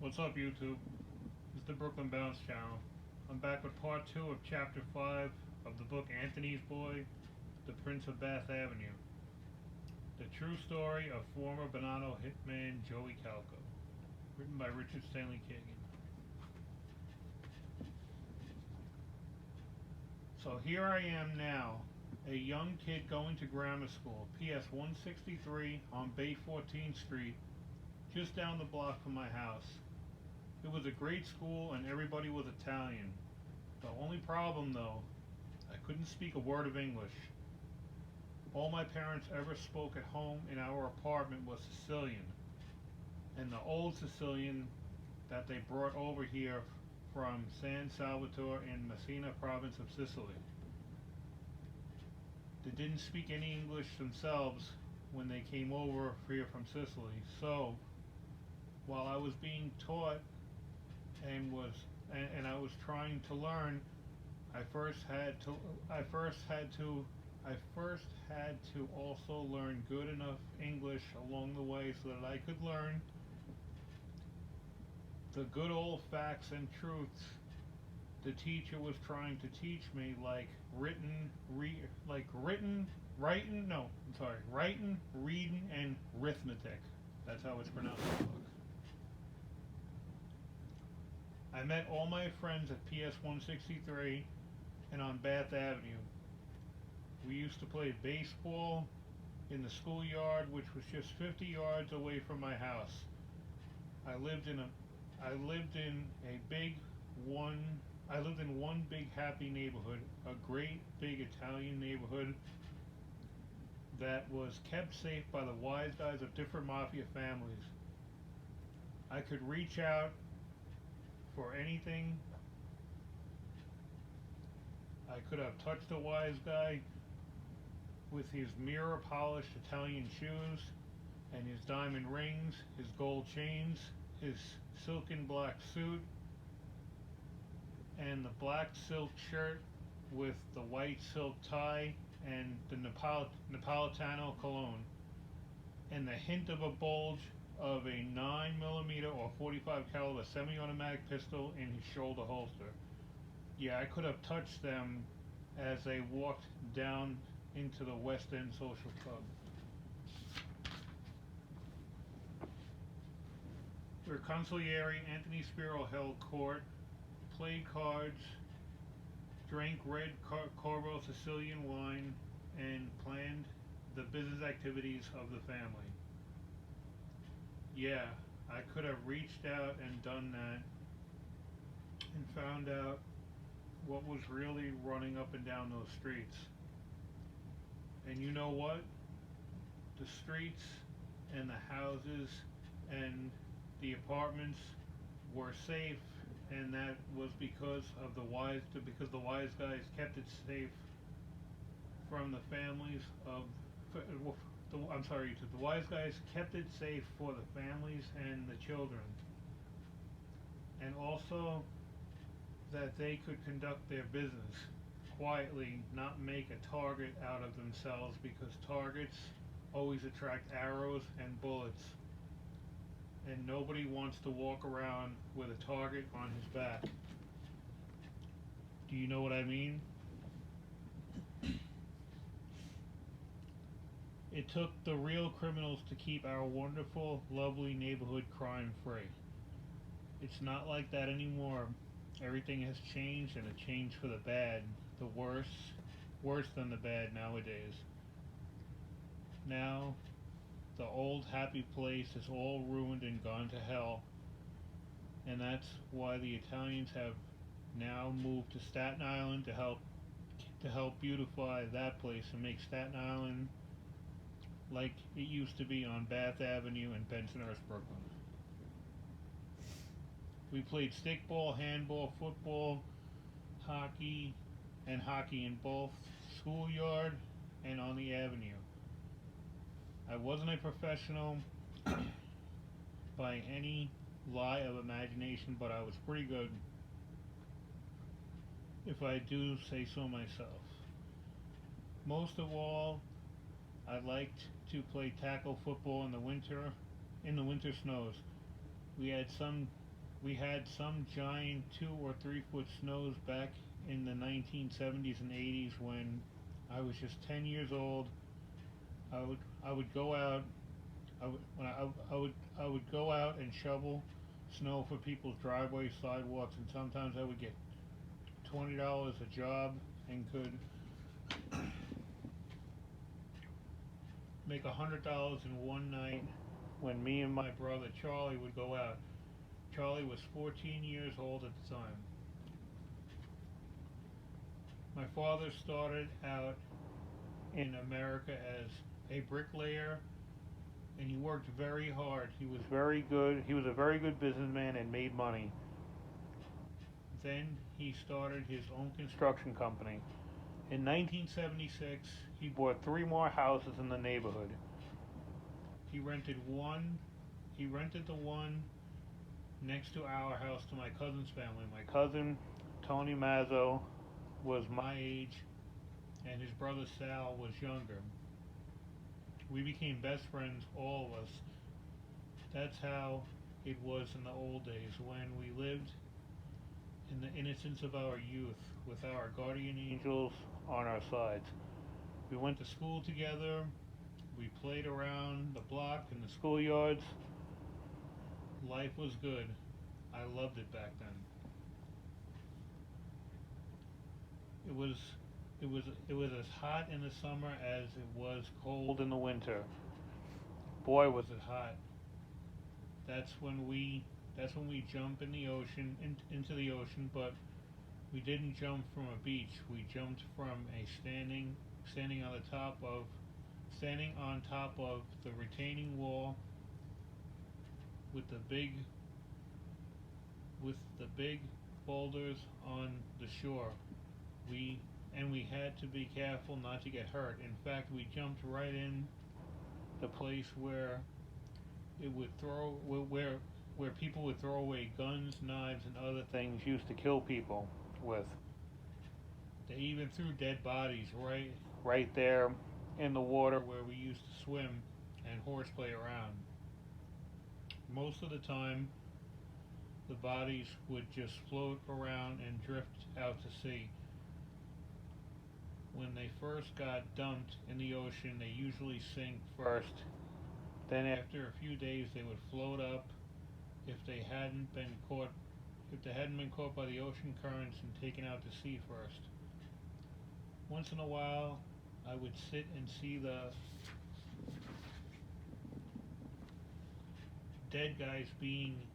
What's up, YouTube? It's the Brooklyn Bounce channel. I'm back with part 2 of chapter 5 of the book Anthony's Boy, The Prince of Bath Avenue. The true story of former bonanno hitman Joey Calco. Written by Richard Stanley Kagan. So here I am now, a young kid going to grammar school, PS 163 on Bay 14th Street, just down the block from my house. It was a great school and everybody was Italian. The only problem though, I couldn't speak a word of English. All my parents ever spoke at home in our apartment was Sicilian, and the old Sicilian that they brought over here from San Salvatore in Messina province of Sicily. They didn't speak any English themselves when they came over here from Sicily, so while I was being taught and I was trying to learn, I first had to also learn good enough English along the way so that I could learn the good old facts and truths the teacher was trying to teach me, like writing, reading, and arithmetic. That's how it's pronounced in the book. I met all my friends at PS 163 and on Bath Avenue. We used to play baseball in the schoolyard, which was just 50 yards away from my house. I lived in one big happy neighborhood, a great big Italian neighborhood that was kept safe by the wise guys of different mafia families. I could reach out for anything. I could have touched a wise guy with his mirror polished Italian shoes and his diamond rings, his gold chains, his silken black suit, and the black silk shirt with the white silk tie and the Napolitano cologne, and the hint of a bulge of a 9mm or 45 caliber semi-automatic pistol in his shoulder holster. Yeah, I could have touched them as they walked down into the West End Social Club. Where Consigliere Anthony Spiro held court, played cards, drank red Corvo Sicilian wine, and planned the business activities of the family. Yeah, I could have reached out and done that and found out what was really running up and down those streets. And you know what? The streets and the houses and the apartments were safe, and that was because the wise guys kept it safe from the families of the wise guys kept it safe for the families and the children, and also that they could conduct their business quietly, not make a target out of themselves, because targets always attract arrows and bullets, and nobody wants to walk around with a target on his back. Do you know what I mean? It took the real criminals to keep our wonderful, lovely neighborhood crime-free. It's not like that anymore. Everything has changed, and it changed for the bad. The worse than the bad nowadays. Now, the old happy place is all ruined and gone to hell. And that's why the Italians have now moved to Staten Island to help beautify that place and make Staten Island like it used to be on Bath Avenue in Bensonhurst, Brooklyn. We played stickball, handball, football, hockey in both schoolyard and on the avenue. I wasn't a professional by any lie of imagination, but I was pretty good, if I do say so myself. Most of all, I liked to play tackle football in the winter snows. We had some We had some giant 2 or 3 foot snows back in the 1970s and 80s when I was just 10 years old. I would go out. I would go out and shovel snow for people's driveways, sidewalks, and sometimes I would get $20 a job and could make $100 in one night when me and my brother Charlie would go out. Charlie was 14 years old at the time. My father started out in America as a bricklayer, and he worked very hard. He was very good. He was a very good businessman and made money. Then he started his own construction company. In 1976, he bought 3 more houses in the neighborhood. He rented the one next to our house to my cousin's family. My cousin, Tony Mazzo, was my age, and his brother Sal was younger. We became best friends, all of us. That's how it was in the old days, when we lived in the innocence of our youth, with our guardian angels on our sides. We went to school together. We played around the block in the schoolyards. Life was good. I loved it back then. It was as hot in the summer as it was cold in the winter. Boy, was it hot. That's when we jump in the ocean into the ocean, but we didn't jump from a beach. We jumped from a standing on top of the retaining wall with the big boulders on the shore. We had to be careful not to get hurt. In fact, we jumped right in the place where people would throw away guns, knives, and other things used to kill people with. They even threw dead bodies right there in the water where we used to swim and horseplay around. Most of the time, the bodies would just float around and drift out to sea. When they first got dumped in the ocean, they usually sink first. Then after a few days, they would float up if they hadn't been caught by the ocean currents and taken out to sea first. Once in a while, I would sit and see the dead guys being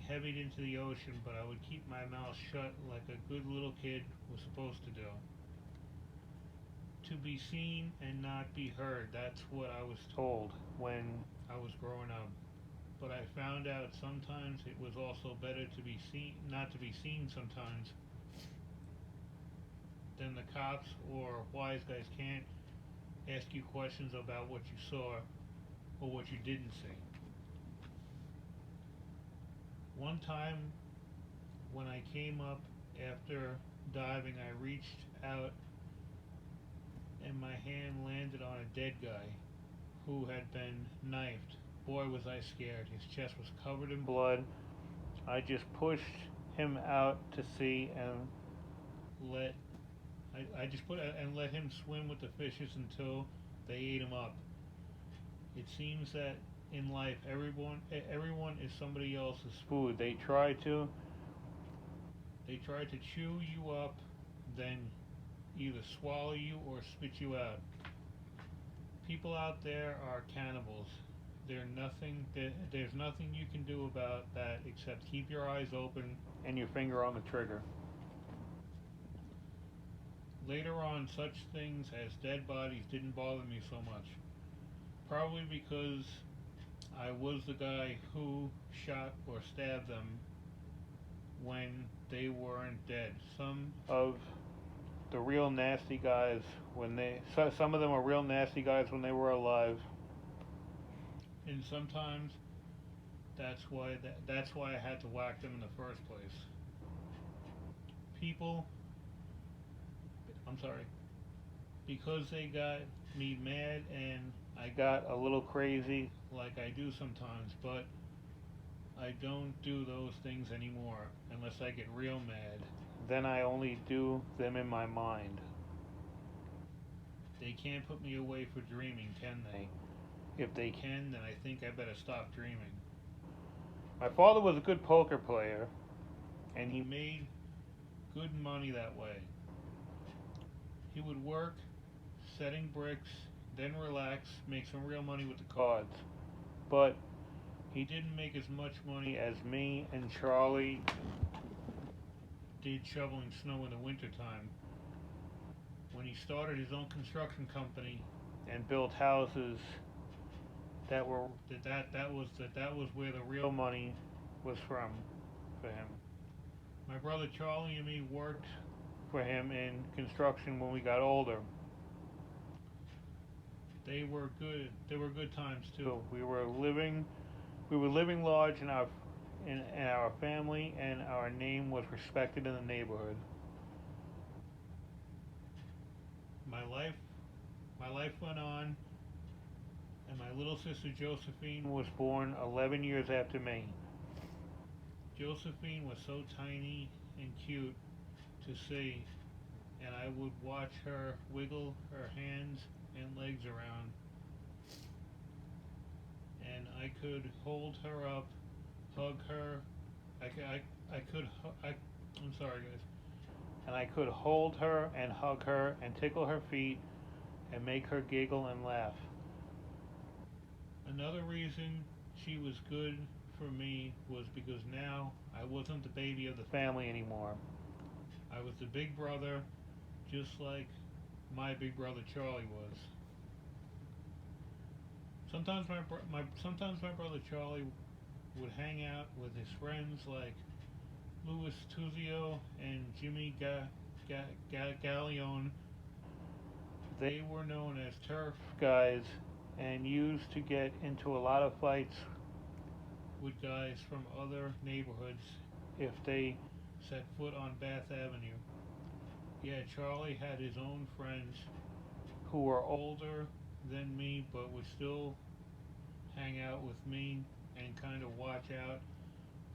heavied into the ocean, but I would keep my mouth shut like a good little kid was supposed to do. To be seen and not be heard, that's what I was told when I was growing up. But I found out sometimes it was also better to be seen, not to be seen sometimes. Then the cops or wise guys can't ask you questions about what you saw or what you didn't see. One time when I came up after diving, I reached out and my hand landed on a dead guy who had been knifed. Boy, was I scared. His chest was covered in blood. I just pushed him out to sea and let him swim with the fishes until they ate him up. It seems that in life, everyone is somebody else's food. They try to chew you up, then either swallow you or spit you out. People out there are cannibals. There's nothing you can do about that except keep your eyes open and your finger on the trigger. Later on, such things as dead bodies didn't bother me so much. Probably because I was the guy who shot or stabbed them when they weren't dead. Some of the real nasty guys, some of them are real nasty guys when they were alive. And sometimes that's why I had to whack them in the first place. Because they got me mad and I got a little crazy like I do sometimes, but I don't do those things anymore unless I get real mad. Then I only do them in my mind. They can't put me away for dreaming, can they? If they can, then I think I better stop dreaming. My father was a good poker player, and he made good money that way. He would work setting bricks, then relax, make some real money with the cards. But he didn't make as much money as me and Charlie did shoveling snow in the wintertime. When he started his own construction company and built houses, that was where the real money was from for him. My brother Charlie and me worked for him in construction when we got older. They were good times too. We were living large in our family, and our name was respected in the neighborhood. My life went on, and my little sister Josephine was born 11 years after me. Josephine was so tiny and cute to see, and I would watch her wiggle her hands and legs around, and I could hold her up, hug her. I'm sorry, guys. And I could hold her and hug her and tickle her feet and make her giggle and laugh. Another reason she was good for me was because now I wasn't the baby of the family anymore. I was the big brother, just like my big brother Charlie was. Sometimes my brother Charlie would hang out with his friends like Louis Tuzio and Jimmy Gallione. They were known as turf guys and used to get into a lot of fights with guys from other neighborhoods if they set foot on Bath Avenue. Yeah, Charlie had his own friends who were older than me but would still hang out with me and kind of watch out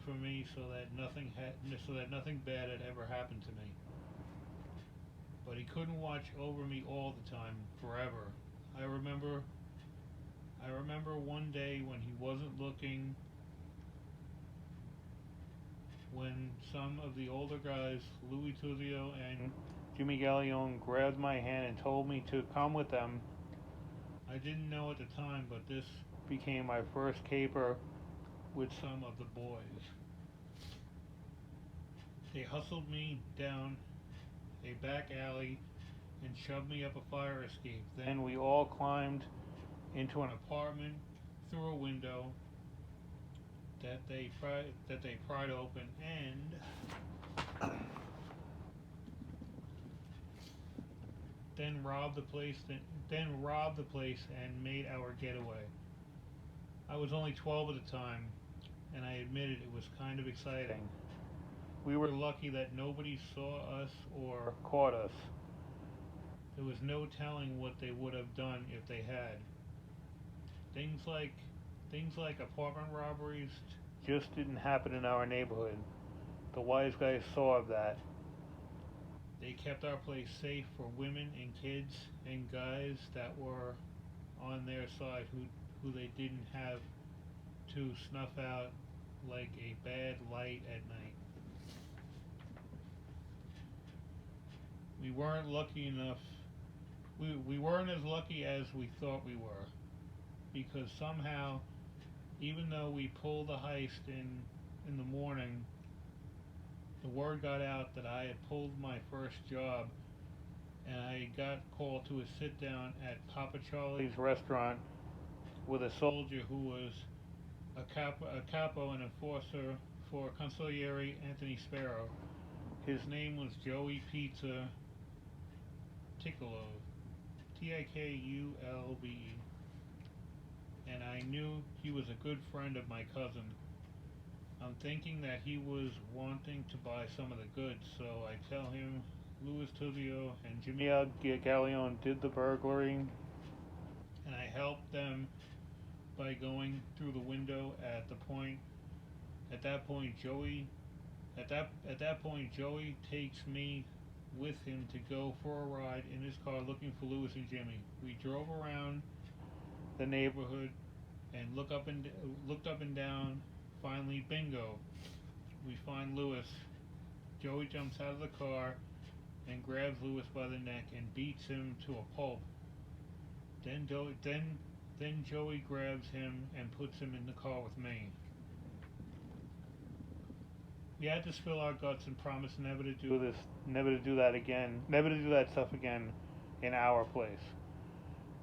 for me so that nothing bad had ever happened to me. But he couldn't watch over me all the time, forever. I remember one day when he wasn't looking, when some of the older guys, Louis Tuzio and Jimmy Gallione, grabbed my hand and told me to come with them. I didn't know at the time, but this became my first caper with some of the boys. They hustled me down a back alley and shoved me up a fire escape. Then we all climbed into an apartment through a window that they pried open and then robbed the place and made our getaway. I was only 12 at the time, and I admitted it was kind of exciting. We were lucky that nobody saw us or caught us. There was no telling what they would have done if they had. Things like apartment robberies just didn't happen in our neighborhood. The wise guys saw of that. They kept our place safe for women and kids and guys that were on their side who they didn't have to snuff out like a bad light at night. We weren't lucky enough. We weren't as lucky as we thought we were, because somehow, even though we pulled the heist in the morning, the word got out that I had pulled my first job, and I got called to a sit down at Papa Charlie's restaurant with a soldier who was a capo and enforcer for Consigliere Anthony Sparrow. His name was Joey Pizza Ticulove, Tikulbe, and I knew he was a good friend of my cousin. I'm thinking that he was wanting to buy some of the goods, so I tell him Louis Tuzio and Jimmy Gallione did the burglary, and I helped them by going through the window at the point At that point, Joey takes me with him to go for a ride in his car looking for Lewis and Jimmy. We drove around the neighborhood and looked up and down. Finally, bingo! We find Lewis. Joey jumps out of the car and grabs Lewis by the neck and beats him to a pulp. Then Joey grabs him and puts him in the car with me. We had to spill our guts and promise never to do that stuff again in our place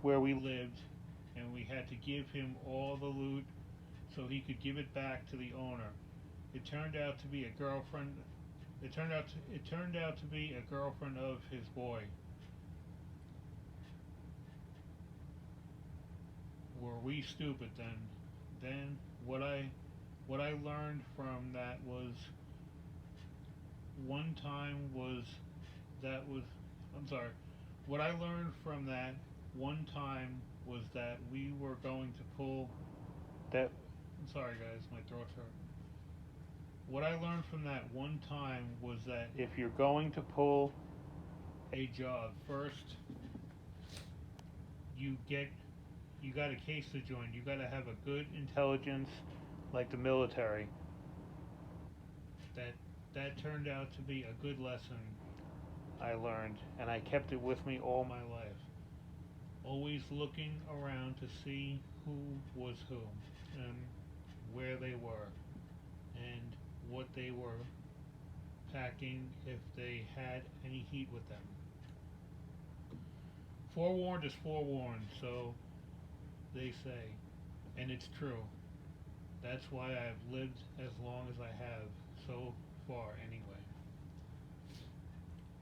where we lived, and we had to give him all the loot so he could give it back to the owner. It turned out to be a girlfriend. It turned out to be a girlfriend of his boy. Were we stupid then? Then what I learned from that was what I learned from that one time was that we were going to pull that. I'm sorry, guys, my throat's hurt. What I learned from that one time was that if you're going to pull a job, first you got a case to join. You got to have a good intelligence, like the military. That turned out to be a good lesson I learned, and I kept it with me all my life. Always looking around to see who was who, and where they were, and what they were packing, if they had any heat with them. Forewarned is forewarned, so they say, and it's true. That's why I've lived as long as I have, so far anyway.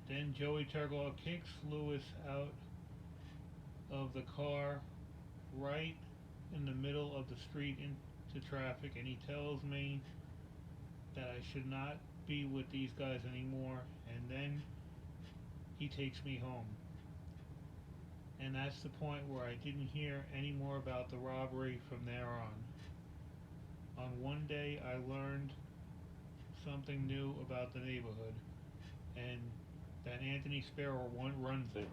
Then Joey Turglaw kicks Lewis out of the car right in the middle of the street into traffic, and he tells me that I should not be with these guys anymore, and then he takes me home. And that's the point where I didn't hear any more about the robbery from there on. On one day I learned something new about the neighborhood, and that Anthony Sparrow runs it.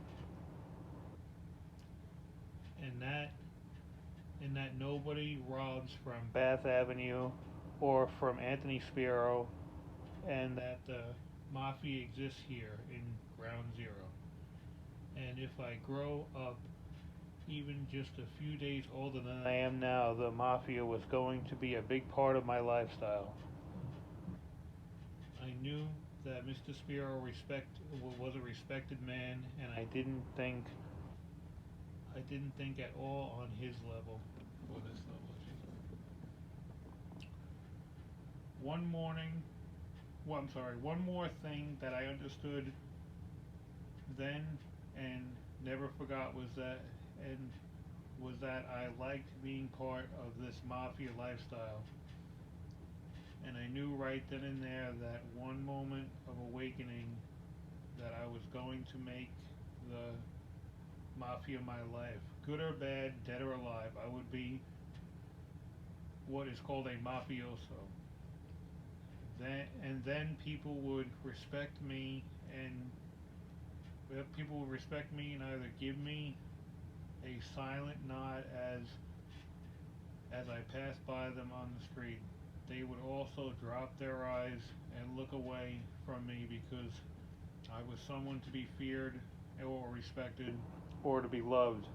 And that nobody robs from Bath Avenue or from Anthony Sparrow, and that the mafia exists here in Ground Zero. And if I grow up even just a few days older than I am now, the mafia was going to be a big part of my lifestyle. I knew that Mr. Sparrow was a respected man, and I didn't think at all on his level, or this level. One more thing that I understood then and never forgot was that I liked being part of this mafia lifestyle. And I knew right then and there that one moment of awakening that I was going to make the mafia my life. Good or bad, dead or alive, I would be what is called a mafioso. Then people would respect me, and either give me a silent nod as I passed by them on the street. They would also drop their eyes and look away from me because I was someone to be feared or respected or to be loved.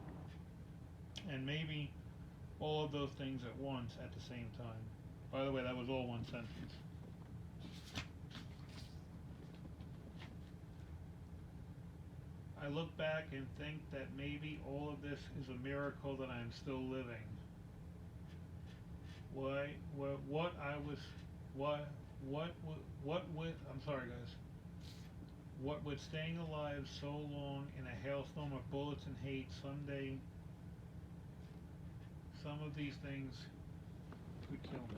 And maybe all of those things at once at the same time. By the way, that was all one sentence. I look back and think that maybe all of this is a miracle that I'm still living. What with staying alive so long in a hailstorm of bullets and hate, someday some of these things could kill me.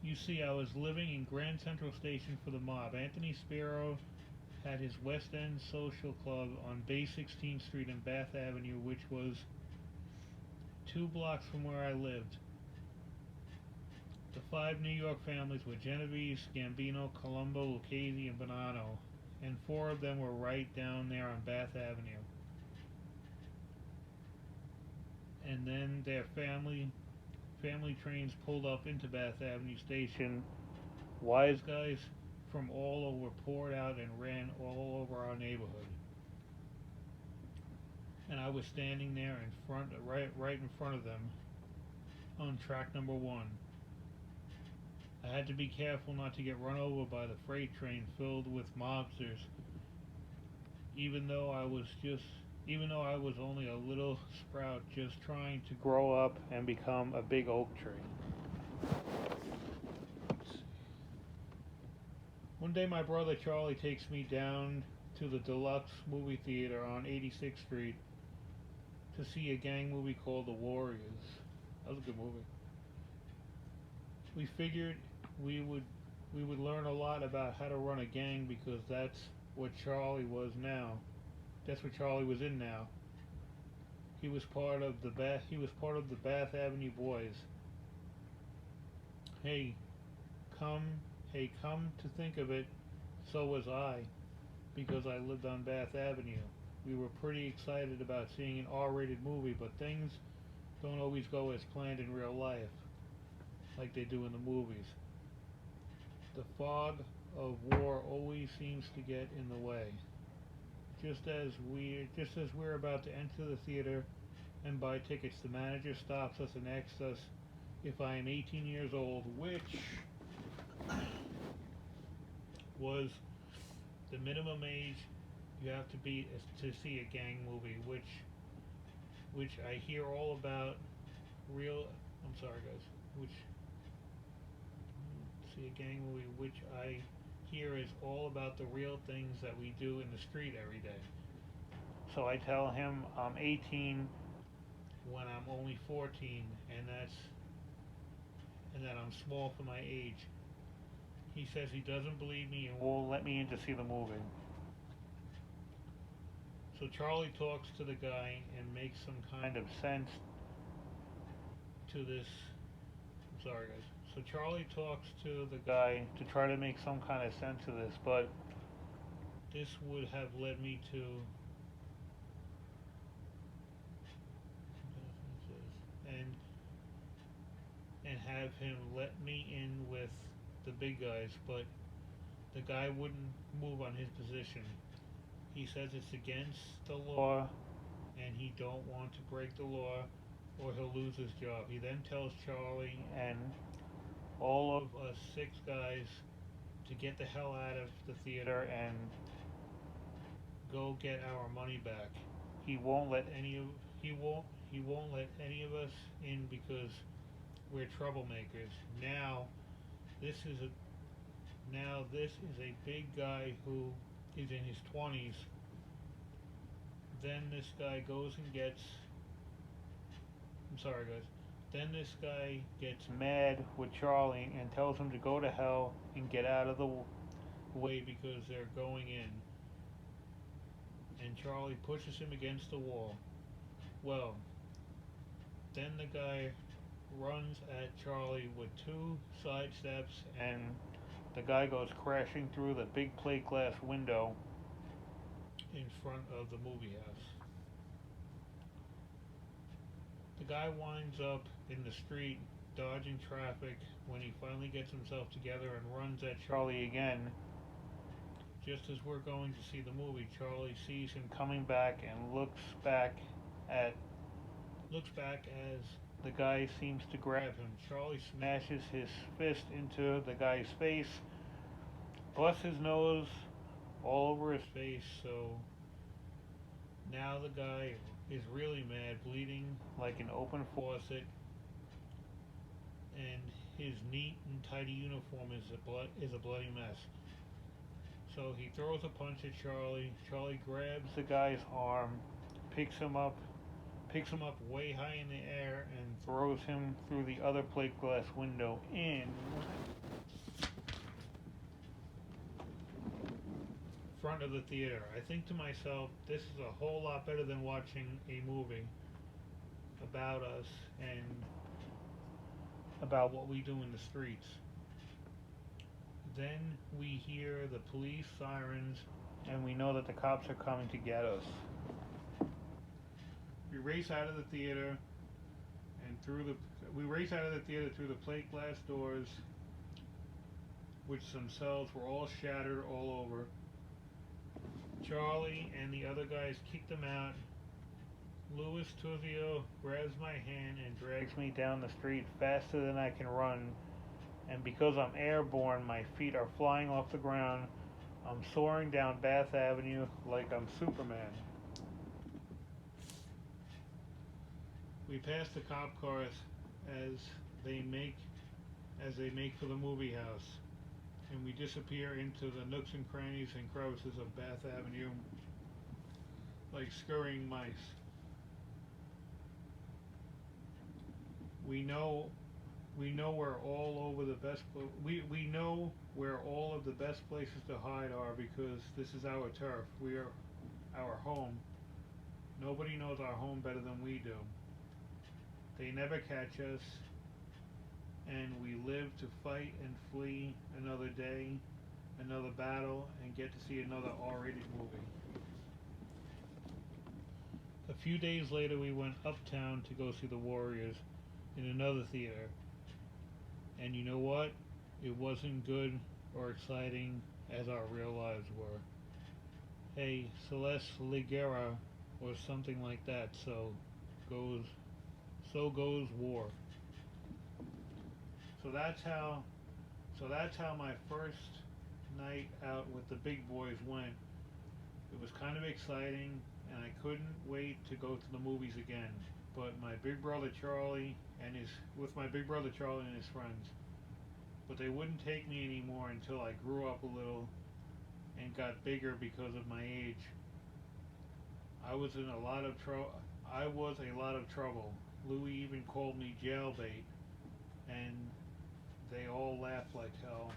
You see, I was living in Grand Central Station for the mob. Anthony Sparrow had his West End Social Club on Bay 16th Street and Bath Avenue, which was 2 blocks from where I lived. The five New York families were Genovese, Gambino, Colombo, Lucchese, and Bonanno, and four of them were right down there on Bath Avenue. And then their family trains pulled up into Bath Avenue Station. Wise guys from all over poured out and ran all over our neighborhood. And I was standing there in front, right in front of them, on track number 1. I had to be careful not to get run over by the freight train filled with mobsters, even though I was only a little sprout just trying to grow up and become a big oak tree. One day my brother Charlie takes me down to the Deluxe movie theater on 86th Street to see a gang movie called The Warriors. That was a good movie. We figured we would learn a lot about how to run a gang because that's what Charlie was now. That's what Charlie was in now. He was part of the Bath Avenue Boys. Come to think of it, so was I, because I lived on Bath Avenue. We were pretty excited about seeing an R-rated movie, but things don't always go as planned in real life, like they do in the movies. The fog of war always seems to get in the way. Just as we're about to enter the theater and buy tickets, the manager stops us and asks us if I am 18 years old, which was the minimum age you have to be to see a gang movie, which I hear all about see a gang movie, which I hear is all about the real things that we do in the street every day. So I tell him I'm 18 when I'm only 14, and that I'm small for my age. He says he doesn't believe me and won't let me in to see the movie. So Charlie talks to the guy and makes some kind of sense to this. I'm sorry, guys. So Charlie talks to the guy to try to make some kind of sense of this, but this would have led me to and have him let me in with the big guys, but the guy wouldn't move on his position. He says it's against the law and he don't want to break the law or he'll lose his job. He then tells Charlie and all of us 6 guys to get the hell out of the theater and go get our money back. He won't let any of us in because we're troublemakers. Now this is a big guy who is in his 20s. Then this guy goes and gets Then this guy gets mad with Charlie and tells him to go to hell and get out of the way because they're going in. And Charlie pushes him against the wall. Well, then the guy runs at Charlie with 2 side steps and the guy goes crashing through the big plate glass window in front of the movie house. The guy winds up in the street dodging traffic when he finally gets himself together and runs at Charlie again. Just as we're going to see the movie, Charlie sees him coming back and looks back as the guy seems to grab him. Charlie smashes his fist into the guy's face, busts his nose all over his face, so now the guy is really mad, bleeding like an open faucet, and his neat and tidy uniform is a bloody mess. So he throws a punch at Charlie. Charlie grabs the guy's arm, picks him up way high in the air, and throws him through the other plate glass window in front of the theater. I think to myself, this is a whole lot better than watching a movie about us and about what we do in the streets. Then we hear the police sirens and we know that the cops are coming to get us. We race out of the theater and through the plate glass doors, which themselves were all shattered all over. Charlie and the other guys kicked them out. Louis Tuzio grabs my hand and drags me down the street faster than I can run, and because I'm airborne, my feet are flying off the ground. I'm soaring down Bath Avenue like I'm Superman. We pass the cop cars as they make for the movie house, and we disappear into the nooks and crannies and crevices of Bath Avenue like scurrying mice. We know where all over the best we know where all of the best places to hide are because this is our turf. We are our home. Nobody knows our home better than we do. They never catch us, and we live to fight and flee another day, another battle, and get to see another R-rated movie. A few days later, we went uptown to go see the Warriors in another theater. And you know what? It wasn't good or exciting as our real lives were. Hey, Celeste Ligera or something like that, so goes war. So that's how my first night out with the big boys went. It was kind of exciting, and I couldn't wait to go to the movies again. But my big brother Charlie and his friends. But they wouldn't take me anymore until I grew up a little and got bigger because of my age. I was a lot of trouble. Louis even called me jailbait, and they all laughed like hell.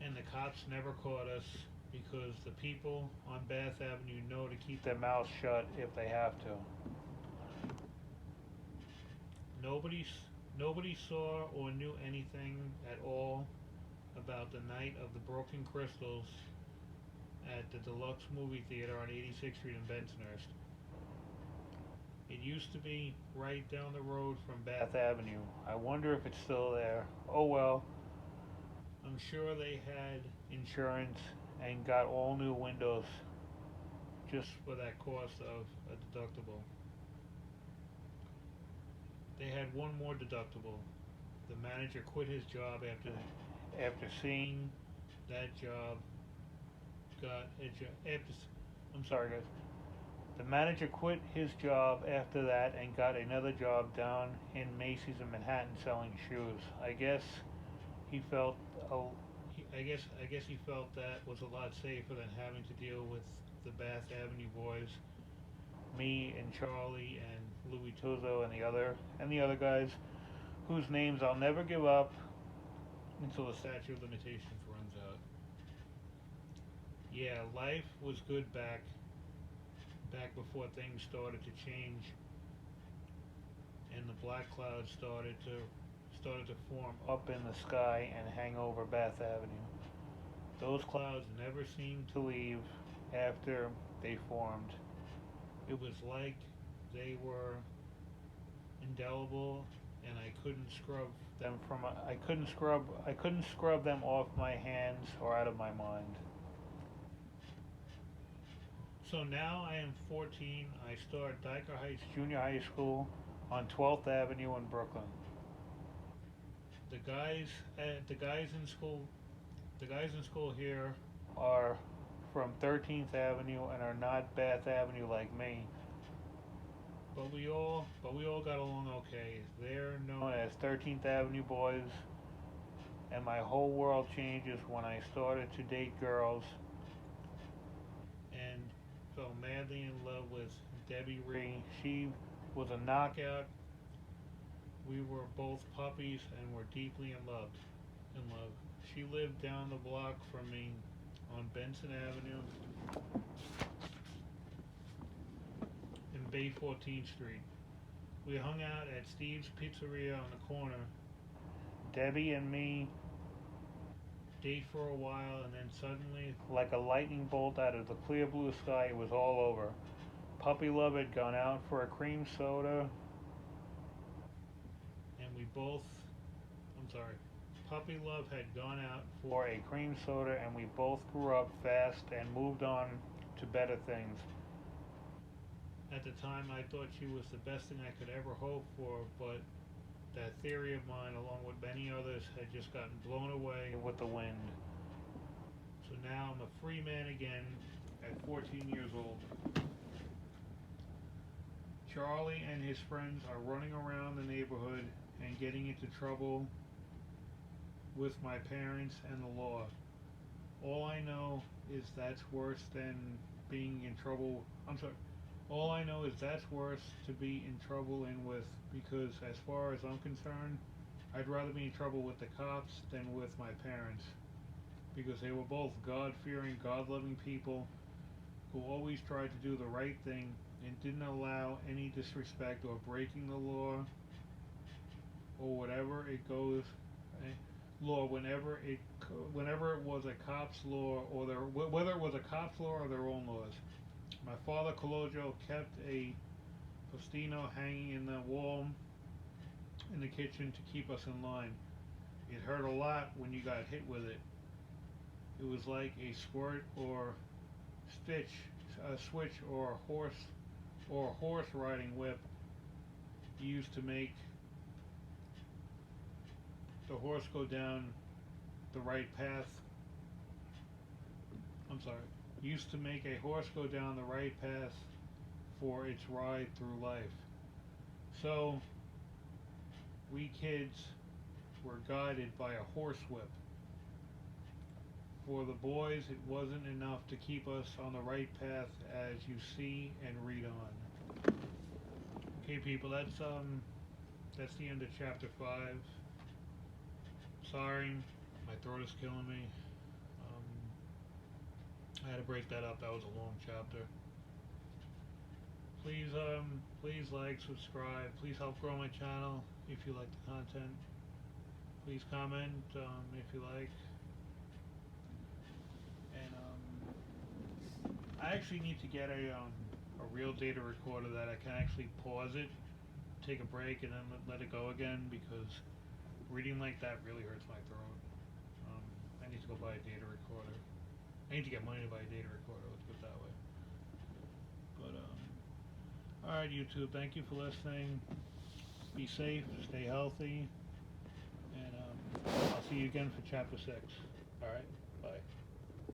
And the cops never caught us because the people on Bath Avenue know to keep their mouths shut if they have to. Nobody saw or knew anything at all about the night of the broken crystals at the Deluxe Movie Theater on 86th Street in Bensonhurst. It used to be right down the road from Bath Avenue. I wonder if it's still there. Oh well. I'm sure they had insurance and got all new windows just for that cost of a deductible. They had one more deductible. The manager quit his job after seeing that job. I'm sorry, guys. The manager quit his job after that and got another job down in Macy's in Manhattan selling shoes. I guess he felt that was a lot safer than having to deal with the Bath Avenue boys, me and Charlie and Louis Tuzzo and the other guys, whose names I'll never give up until the statute of limitations runs out. Yeah, life was good back before things started to change and the black clouds started to form up in the sky and hang over Bath Avenue. Those clouds never seemed to leave after they formed. It was like they were indelible, and I couldn't scrub them off my hands or out of my mind. So now I am 14. I start Dyker Heights Junior High School on 12th Avenue in Brooklyn. The guys in school here are from 13th Avenue and are not Bath Avenue like me. But we all got along okay. They're known as 13th Avenue boys, and my whole world changes when I started to date girls and fell madly in love with Debbie Ree. She was a knockout. We were both puppies and were deeply in love. She lived down the block from me on Benson Avenue in Bay 14th Street. We hung out at Steve's Pizzeria on the corner. Debbie and me date for a while, and then suddenly, like a lightning bolt out of the clear blue sky, it was all over. Puppy Love had gone out for a cream soda, and Puppy Love had gone out for a cream soda, and we both grew up fast and moved on to better things. At the time, I thought she was the best thing I could ever hope for, but that theory of mine, along with many others, had just gotten blown away with the wind. So now I'm a free man again at 14 years old. Charlie and his friends are running around the neighborhood and getting into trouble with my parents and the law. All I know is that's worse than being in trouble. All I know is that's worse to be in trouble in with, because as far as I'm concerned, I'd rather be in trouble with the cops than with my parents, because they were both God-fearing, God-loving people who always tried to do the right thing and didn't allow any disrespect or breaking the law or whatever it goes law whenever it was a cop's law or whether it was a cop's law or their own laws. My father, Cologio, kept a postino hanging in the wall in the kitchen to keep us in line. It hurt a lot when you got hit with it. It was like a squirt or a switch or a horse riding whip used to make the horse go down the right path. Used to make a horse go down the right path for its ride through life. So, we kids were guided by a horsewhip. For the boys, it wasn't enough to keep us on the right path, as you see and read on. Okay, people, that's the end of chapter 5. Sorry, my throat is killing me. I had to break that up. That was a long chapter. Please like, subscribe. Please help grow my channel if you like the content. Please comment if you like. And I actually need to get a real data recorder that I can actually pause it, take a break, and then let it go again, because reading like that really hurts my throat. I need to go buy a data recorder. I need to get money to buy a data recorder, let's put it that way. But, alright YouTube, thank you for listening. Be safe, stay healthy, and I'll see you again for chapter 6. Alright, bye.